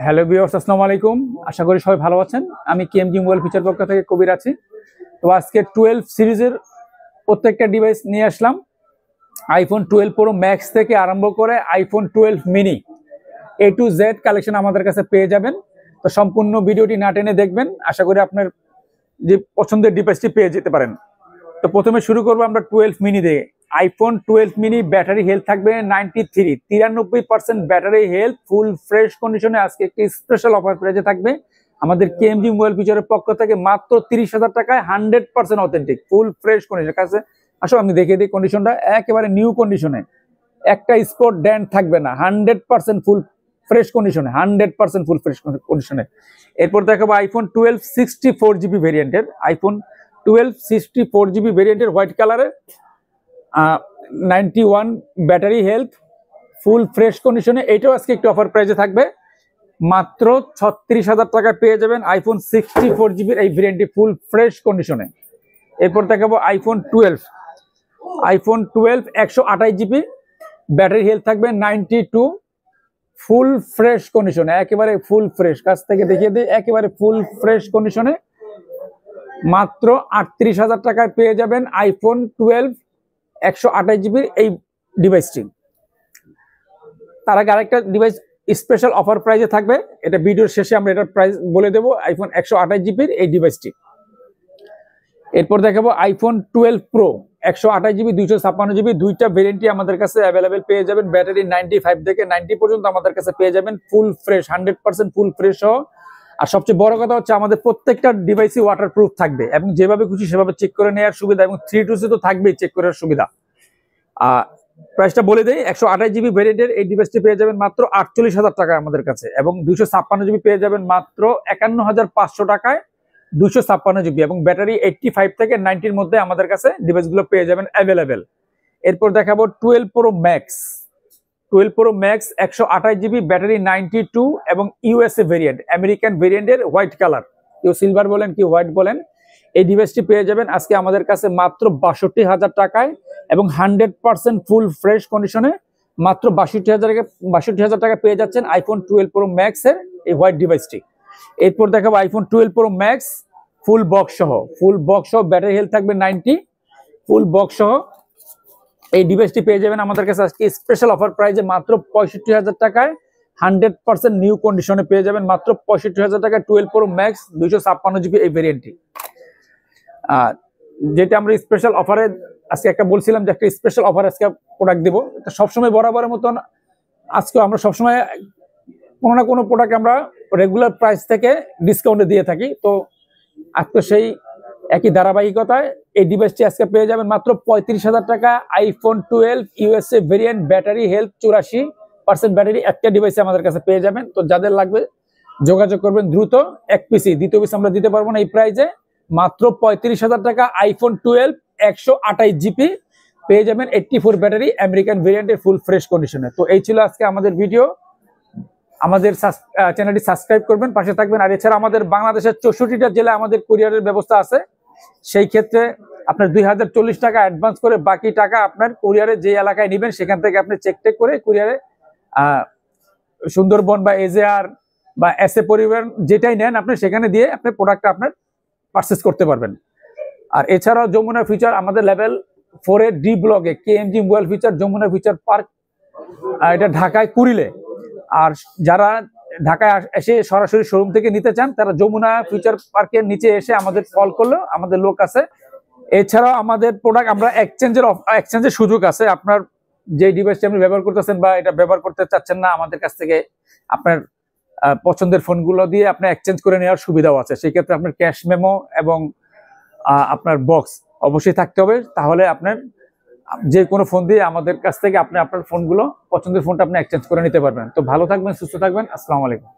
Hello viewers, আসসালামু আলাইকুম। আশা করি সবাই ভালো আছেন। আমি কেএমজি মোবাইল ফিচার পক্ষ থেকে কবির আছি। তো আজকে 12 সিরিজের প্রত্যেকটা ডিভাইস নিয়ে আসলাম। আইফোন 12 প্রো ম্যাক্স থেকে আরম্ভ করে iPhone 12 mini A to Z collection আমাদের কাছে পেয়ে যাবেন। তো সম্পূর্ণ ভিডিওটি না টেনে দেখবেন, আশা করি আপনার যে পছন্দের ডিভাইসটি পেয়ে যেতে পারেন। তো প্রথমে শুরু করবো আমরা 12 মিনি দিয়ে। আইফোন 12 মিনি ব্যাটারি হেলথ থাকবে 93% ব্যাটারি হেলথ, ফুল ফ্রেশ কন্ডিশনে। আজকে একটি স্পেশাল অফার প্রাইসে থাকবে আমাদের কেএমজি মোবাইল ফিচারের পক্ষ থেকে মাত্র 30,000 টাকায় 100% অথেন্টিক ফুল ফ্রেশ কন্ডিশন। কাছে আসো আমি দেখিয়ে দিই কন্ডিশনটা, একেবারে নিউ কন্ডিশনে, একটা স্পট ড্যান্ট থাকবে না, 100% ফুল ফ্রেশ কন্ডিশনে, 100% ফুল ফ্রেশ কন্ডিশনে। এরপর দেখাবো আইফোন 12 64GB ভেরিয়েন্টের, আইফোন 12 64GB ভেরিয়েন্টের হোয়াইট কালারের 91 ব্যাটারি হেলথ, ফুল ফ্রেশ কন্ডিশনে। এটাও আজকে একটু অফার প্রাইসে থাকবে, মাত্র 36,000 টাকায় পেয়ে যাবেন আইফোন 64GB এই ভেরিয়েন্টটি ফুল ফ্রেশ কন্ডিশনে। এরপর দেখাবো আইফোন 12 128GB ব্যাটারি হেলথ থাকবে 92, ফুল ফ্রেশ কন্ডিশনে, একেবারে ফুল ফ্রেশ। কাছ থেকে দেখিয়ে দিই, একেবারে ফুল ফ্রেশ কন্ডিশনে মাত্র 38,000 টাকায় পেয়ে যাবেন আইফোন 12 128GB এই ডিভাইসটি। তার আগে আরেকটা ডিভাইস স্পেশাল অফার প্রাইসে থাকবে, এটা ভিডিওর শেষে আমরা এটার প্রাইস বলে দেবো, আইফোন 128GB এই ডিভাইসটি। এরপর দেখাবো আইফোন 12 প্রো 128GB 256GB, দুইটা ভেরিয়েন্টই আমাদের কাছে অ্যাভেলেবেল পেয়ে যাবেন। ব্যাটারি 95 থেকে 90 পর্যন্ত আমাদের কাছে পেয়ে যাবেন, ফুল ফ্রেশ 100% ফুল ফ্রেশ সহ। আর সবচেয়ে বড় কথা হচ্ছে আমাদের প্রত্যেকটা ডিভাইসই ওয়াটারপ্রুফ থাকবে এবং যেভাবে খুশি সেভাবে চেক করে নেওয়ার সুবিধা, এবং 3 তো থাকবেই চেক করার সুবিধা। প্রাইসটা বলে দেই, 128GB ভেরিয়েন্টের এই ডিভাইসটি পেয়ে যাবেন মাত্র 48,000 টাকায় আমাদের কাছে, এবং 256GB পেয়ে যাবেন মাত্র 51,500 টাকায় 256GB, এবং ব্যাটারি 85 থেকে 90-র মধ্যে আমাদের কাছে ডিভাইসগুলো পেয়ে যাবেন অ্যাভেলেবেল। এরপর দেখাবো 12 প্রো ম্যাক্স 128GB ব্যাটারি 92 এবং ইউএসএ ভেরিয়েন্ট, আমেরিকান ভেরিয়েন্টের হোয়াইট কালার, কেউ সিলভার বলেন কেউ হোয়াইট বলেন। এই ডিভাইসটি পেয়ে যাবেন আজকে আমাদের কাছে মাত্র 62,000 টাকায় এবং 100% ফুল ফ্রেশ কন্ডিশনে, মাত্র 62,000 টাকা পেয়ে যাচ্ছেন আইফোন 12 প্রো ম্যাক্স এর এই হোয়াইট ডিভাইসটি। এরপর দেখাবো iPhone 12 pro max full box সহ ব্যাটারি হেলথ থাকবে 90, ফুল বক্স সহ এই ডিভাইসটি পেয়ে যাবেন আমাদের কাছে আজকে স্পেশাল অফার প্রাইসে মাত্র 65,000 টাকায় 100% নিউ কন্ডিশনে পেয়ে যাবেন মাত্র 65,000 টাকায় 12 প্রো ম্যাক্স 256GB এই ভেরিয়েন্টটি। যেটা আমরা স্পেশাল অফারে আজকে একটা বলছিলাম যে একটা স্পেশাল অফার আজকে প্রোডাক্ট দেবো, এটা সবসময় বরাবরের মতন আজকে আমরা সবসময় কোনো না কোনো প্রোডাক্ট আমরা রেগুলার প্রাইস থেকে ডিসকাউন্টে দিয়ে থাকি। তো আজকে সেই একই ধারাবাহিকতায় এই ডিভাইসটি আজকে পেয়ে যাবেন মাত্র 35,000 টাকা iPhone 12 USA variant, battery health 84% battery, একটা ডিভাইসে আমাদের কাছে পেয়ে যাবেন। তো যাদের লাগবে যোগাযোগ করবেন দ্রুত, এক পিসি, দ্বিতীয় পিস আমরা দিতে পারবো না এই প্রাইসে। মাত্র 35,000 টাকা আইফোন 12 128GB পেয়ে যাবেন 84 ব্যাটারি আমেরিকান ভেরিয়েন্টের ফুল ফ্রেশ কন্ডিশনে। তো এই ছিল আজকে আমাদের ভিডিও। আমাদের চ্যানেলটি সাবস্ক্রাইব করবেন, পাশে থাকবেন। আর এছাড়া আমাদের বাংলাদেশের 64টা জেলায় আমাদের কুরিয়ারের ব্যবস্থা আছে। সেই ক্ষেত্রে আপনার 2040 টাকা অ্যাডভান্স করে বাকি টাকা আপনার কুরিয়ারে যে এলাকায় নেবেন সেখান থেকে আপনি চেক করে কুরিয়ারে সুন্দরবন বা এজেআর বা এসএ পরিবহন যেটাই নেন আপনি সেখানে দিয়ে আপনি প্রোডাক্টটা আপনার পারচেস করতে পারবেন। আর এছাড়াও যমুনা ফিচার আমাদের লেভেল 4 এর ডি ব্লকে KMG mobile feature Jamuna future park, এটা ঢাকায় কুড়িলে। আর যারা ঢাকায় এসে সরাসরি শোরুম থেকে নিতে চান তারা যমুনা ফিচার পার্কের নিচে এসে আমাদের কল করলেও আমাদের লোক আছে। এছাড়াও আমাদের প্রোডাক্ট আমরা এক্সচেঞ্জের সুযোগ আছে। আপনার যে ডিভাইসটি আপনি ব্যবহার করতেছেন বা এটা ব্যবহার করতে চাচ্ছেন না, আমাদের কাছ থেকে আপনার পছন্দের ফোনগুলো দিয়ে আপনি এক্সচেঞ্জ করে নেওয়ার সুবিধাও আছে। সেই ক্ষেত্রে আপনার ক্যাশ মেমো এবং আপনার বক্স অবশ্যই থাকতে হবে, তাহলে আপনার যে কোনো ফোন দিয়ে আমাদের কাছ থেকে আপনি আপনার ফোনগুলো পছন্দের ফোনটা আপনি এক্সচেঞ্জ করে নিতে পারবেন। তো ভালো থাকবেন, সুস্থ থাকবেন, আসসালামু আলাইকুম।